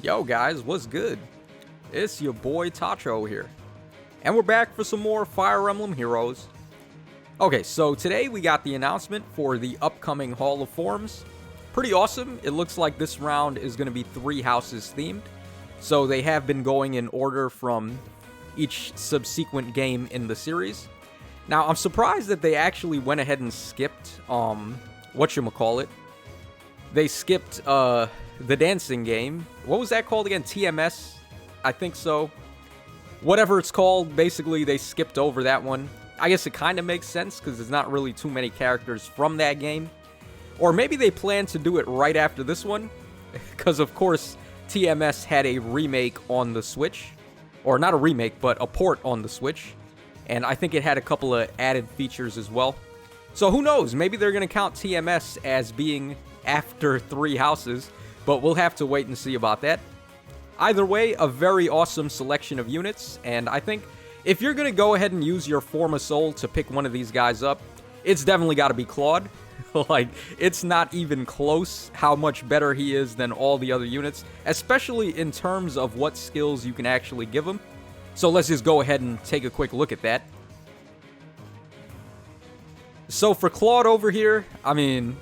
Yo guys, what's good? It's your boy Tacho here. And we're back for some more Fire Emblem Heroes. Okay, so today we got the announcement for the upcoming Hall of Forms. Pretty awesome. It looks like this round is going to be 3 houses themed. So they have been going in order from each subsequent game in the series. Now, I'm surprised that they actually went ahead and skipped, whatchamacallit. They skipped, the dancing game. What was that called again? TMS? I think so. Whatever it's called, basically they skipped over that one. I guess it kind of makes sense because there's not really too many characters from that game. Or maybe they plan to do it right after this one, because of course TMS had a remake on the Switch. Or not a remake, but a port on the Switch. And I think it had a couple of added features as well. So who knows, maybe they're going to count TMS as being after 3 houses, but we'll have to wait and see about that. Either way, a very awesome selection of units, and I think if you're going to go ahead and use your Forma Soul to pick one of these guys up, it's definitely got to be Claude. Like, it's not even close how much better he is than all the other units, especially in terms of what skills you can actually give him. So let's just go ahead and take a quick look at that. So for Claude over here, I mean,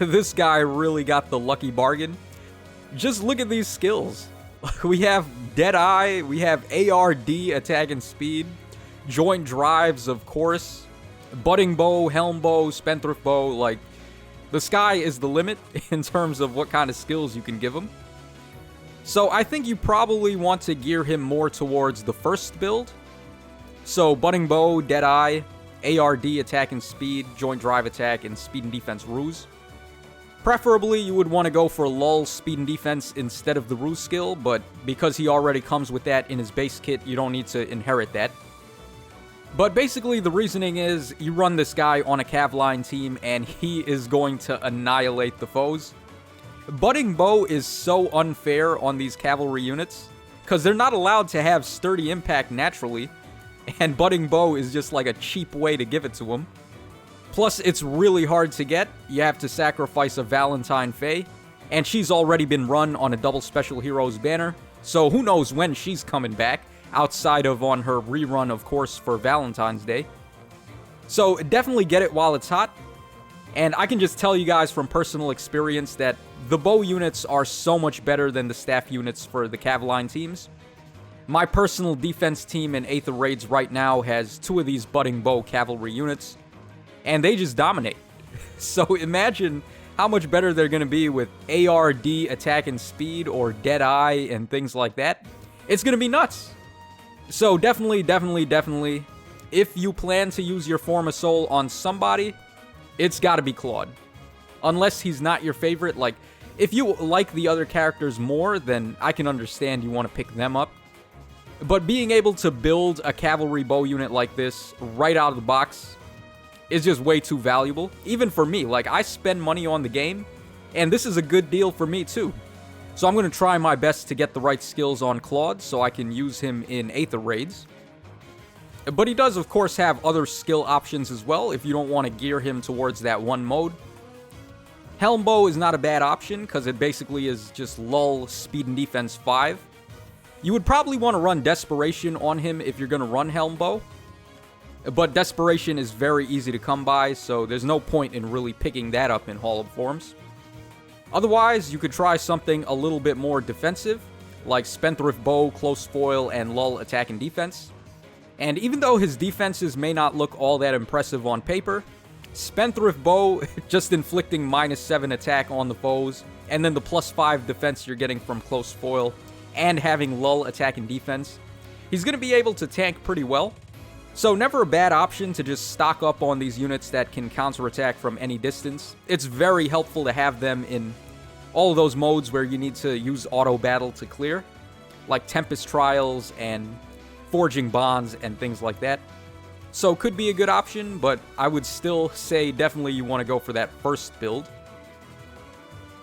this guy really got the lucky bargain. Just look at these skills. We have Deadeye, we have ARD, attack and speed, joint drives, of course, budding bow, helm bow, spendthrift bow. Like, the sky is the limit in terms of what kind of skills you can give him. So I think you probably want to gear him more towards the first build. So budding bow, Deadeye, ARD, attack and speed, joint drive attack, and speed and defense ruse. Preferably, you would want to go for lull, speed and defense instead of the ruse skill, but because he already comes with that in his base kit, you don't need to inherit that. But basically, the reasoning is you run this guy on a cav line team, and he is going to annihilate the foes. Budding bow is so unfair on these cavalry units, because they're not allowed to have sturdy impact naturally, and budding bow is just like a cheap way to give it to them. Plus, it's really hard to get. You have to sacrifice a Valentine Faye, and she's already been run on a double special heroes banner, so who knows when she's coming back, outside of on her rerun, of course, for Valentine's Day. So definitely get it while it's hot, and I can just tell you guys from personal experience that the bow units are so much better than the staff units for the Cavaline teams. My personal defense team in Aether Raids right now has 2 of these budding bow cavalry units, and they just dominate. So imagine how much better they're going to be with ARD, attack and speed, or Deadeye, and things like that. It's going to be nuts. So definitely, if you plan to use your Forma Soul on somebody, it's got to be Claude. Unless he's not your favorite. Like, if you like the other characters more, then I can understand you want to pick them up. But being able to build a cavalry bow unit like this right out of the box is just way too valuable. Even for me, like, I spend money on the game, and this is a good deal for me too. So I'm going to try my best to get the right skills on Claude so I can use him in Aether Raids. But he does, of course, have other skill options as well if you don't want to gear him towards that one mode. Helm bow is not a bad option because it basically is just lull, speed and defense 5. You would probably want to run Desperation on him if you're going to run Helm bow. But Desperation is very easy to come by, so there's no point in really picking that up in Hall of Forms. Otherwise, you could try something a little bit more defensive, like Spendthrift Bow, Close Foil, and Lull Attack and Defense. And even though his defenses may not look all that impressive on paper, Spendthrift Bow just inflicting -7 attack on the foes, and then the +5 defense you're getting from Close Foil, and having Lull Attack and Defense, he's going to be able to tank pretty well. So never a bad option to just stock up on these units that can counterattack from any distance. It's very helpful to have them in all of those modes where you need to use auto battle to clear, like Tempest Trials and Forging Bonds and things like that. So could be a good option, but I would still say definitely you want to go for that first build.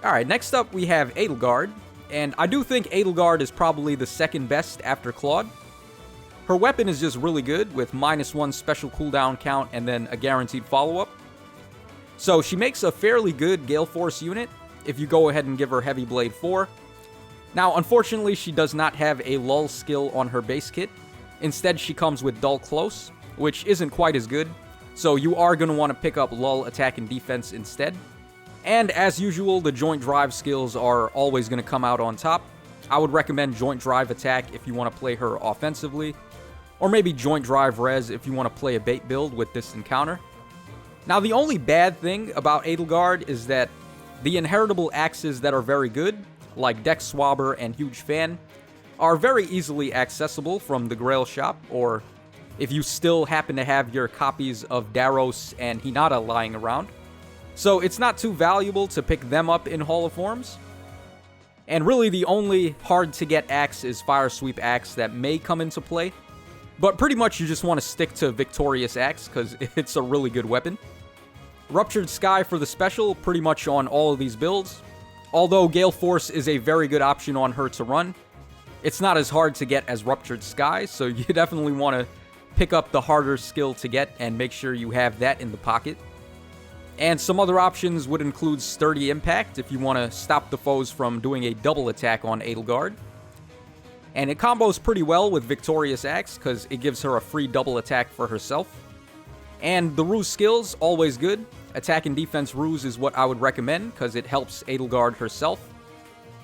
Alright, next up we have Edelgard, and I do think Edelgard is probably the second best after Claude. Her weapon is just really good, with -1 special cooldown count and then a guaranteed follow-up. So she makes a fairly good Gale Force unit if you go ahead and give her Heavy Blade 4. Now, unfortunately, she does not have a lull skill on her base kit. Instead, she comes with dull close, which isn't quite as good, so you are going to want to pick up lull attack and defense instead. And as usual, the joint drive skills are always going to come out on top. I would recommend joint drive attack if you want to play her offensively, or maybe joint drive res if you want to play a bait build with distant counter. Now, the only bad thing about Edelgard is that the inheritable axes that are very good, like Dex Swabber and Huge Fan, are very easily accessible from the Grail shop, or if you still happen to have your copies of Daros and Hinata lying around. So it's not too valuable to pick them up in Hall of Forms. And really the only hard to get axe is Fire Sweep Axe that may come into play. But pretty much you just want to stick to Victorious Axe because it's a really good weapon. Ruptured Sky for the special, pretty much on all of these builds. Although Gale Force is a very good option on her to run, it's not as hard to get as Ruptured Sky, so you definitely want to pick up the harder skill to get and make sure you have that in the pocket. And some other options would include Sturdy Impact if you want to stop the foes from doing a double attack on Edelgard. And it combos pretty well with Victorious Axe because it gives her a free double attack for herself. And the Ruse skills, always good. Attack and Defense Ruse is what I would recommend because it helps Edelgard herself.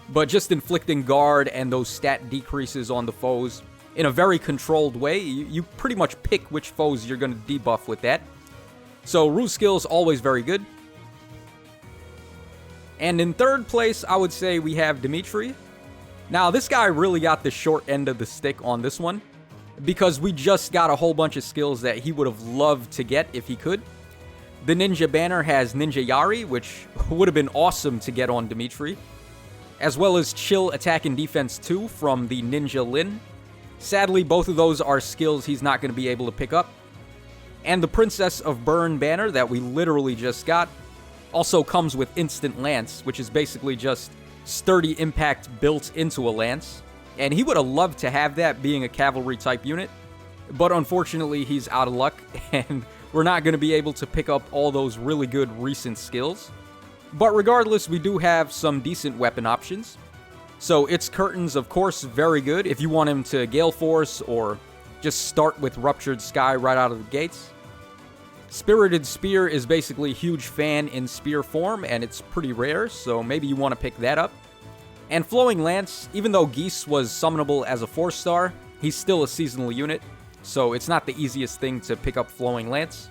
But just inflicting guard and those stat decreases on the foes in a very controlled way, you pretty much pick which foes you're going to debuff with that. So Ruse skills, always very good. And in third place, I would say we have Dimitri. Now, this guy really got the short end of the stick on this one, because we just got a whole bunch of skills that he would have loved to get if he could. The Ninja banner has Ninja Yari, which would have been awesome to get on Dimitri, as well as Chill Attack and Defense 2 from the Ninja Lin. Sadly, both of those are skills he's not going to be able to pick up. And the Princess of Burn banner that we literally just got also comes with Instant Lance, which is basically just Sturdy Impact built into a Lance. And he would have loved to have that being a cavalry type unit, but unfortunately he's out of luck, and we're not going to be able to pick up all those really good recent skills. But regardless, we do have some decent weapon options. So its Curtains, of course, very good if you want him to Gale Force or just start with Ruptured Sky right out of the gates. Spirited Spear is basically Huge Fan in spear form, and it's pretty rare, so maybe you want to pick that up. And Flowing Lance, even though Geese was summonable as a 4-star, he's still a seasonal unit, so it's not the easiest thing to pick up Flowing Lance.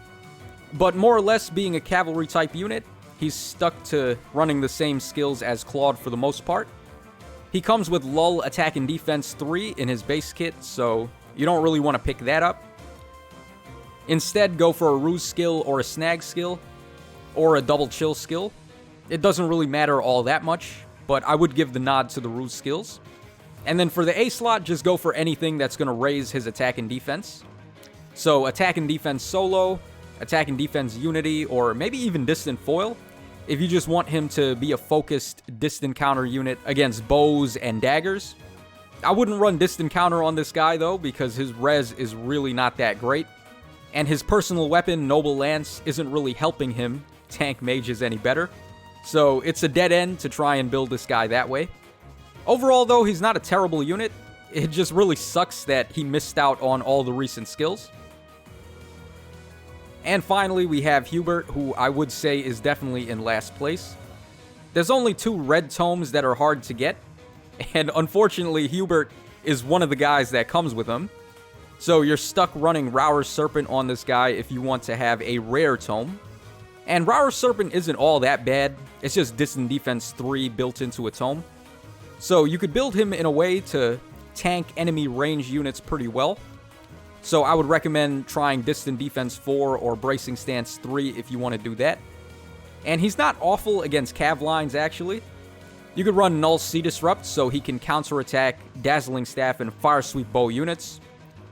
But more or less being a cavalry type unit, he's stuck to running the same skills as Claude for the most part. He comes with Lull Attack and Defense 3 in his base kit, so you don't really want to pick that up. Instead, go for a Ruse skill or a Snag skill, or a Double Chill skill. It doesn't really matter all that much, but I would give the nod to the Ruse skills. And then for the A slot, just go for anything that's going to raise his attack and defense. So Attack and Defense Solo, Attack and Defense Unity, or maybe even Distant Foil, if you just want him to be a focused distant counter unit against bows and daggers. I wouldn't run distant counter on this guy though, because his res is really not that great. And his personal weapon, Noble Lance, isn't really helping him tank mages any better. So it's a dead end to try and build this guy that way. Overall though, he's not a terrible unit. It just really sucks that he missed out on all the recent skills. And finally, we have Hubert, who I would say is definitely in last place. There's only 2 red tomes that are hard to get, and unfortunately, Hubert is one of the guys that comes with them. So you're stuck running Rower's Serpent on this guy if you want to have a rare tome. And Rower's Serpent isn't all that bad, it's just Distant Defense 3 built into a tome. So you could build him in a way to tank enemy range units pretty well. So I would recommend trying Distant Defense 4 or Bracing Stance 3 if you want to do that. And he's not awful against Cav lines, actually. You could run Null Sea Disrupt so he can counterattack Dazzling Staff and Fire Sweep Bow units.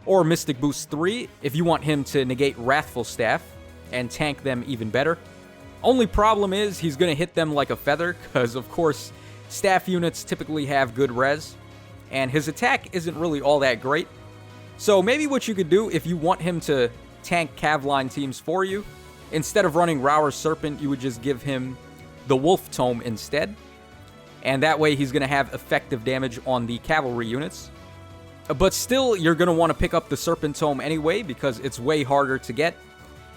Or Mystic Boost 3 if you want him to negate Wrathful Staff and tank them even better. Only problem is he's going to hit them like a feather, because of course staff units typically have good res, and his attack isn't really all that great. So maybe what you could do if you want him to tank Cav line teams for you, instead of running Rower's Serpent, you would just give him the Wolf Tome instead. and that way he's going to have effective damage on the cavalry units. But still, you're going to want to pick up the Serpent Tome anyway, because it's way harder to get.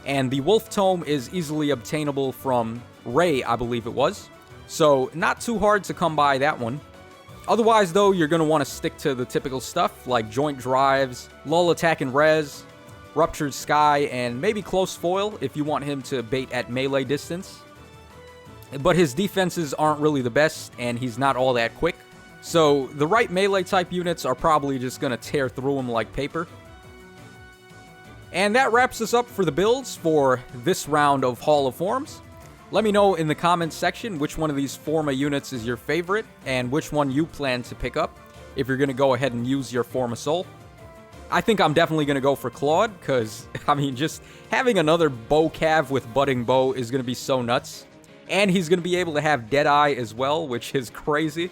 And the Wolf Tome is easily obtainable from Ray, I believe it was. So, not too hard to come by that one. Otherwise, though, you're going to want to stick to the typical stuff, like Joint Drives, Lull Attack and Res, Ruptured Sky, and maybe Close Foil if you want him to bait at melee distance. But his defenses aren't really the best, and he's not all that quick. So, the right melee type units are probably just going to tear through him like paper. And that wraps us up for the builds for this round of Hall of Forms. Let me know in the comments section which one of these Forma units is your favorite, and which one you plan to pick up if you're going to go ahead and use your Forma Soul. I think I'm definitely going to go for Claude, because, I mean, just having another bow cav with budding bow is going to be so nuts. And he's going to be able to have Deadeye as well, which is crazy.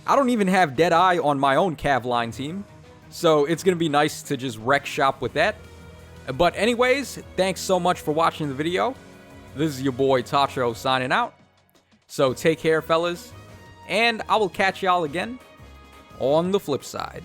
I don't even have Deadeye on my own cav line team, so it's going to be nice to just wreck shop with that. But anyways, thanks so much for watching the video. This is your boy Tacho signing out. So take care, fellas, and I will catch y'all again on the flip side.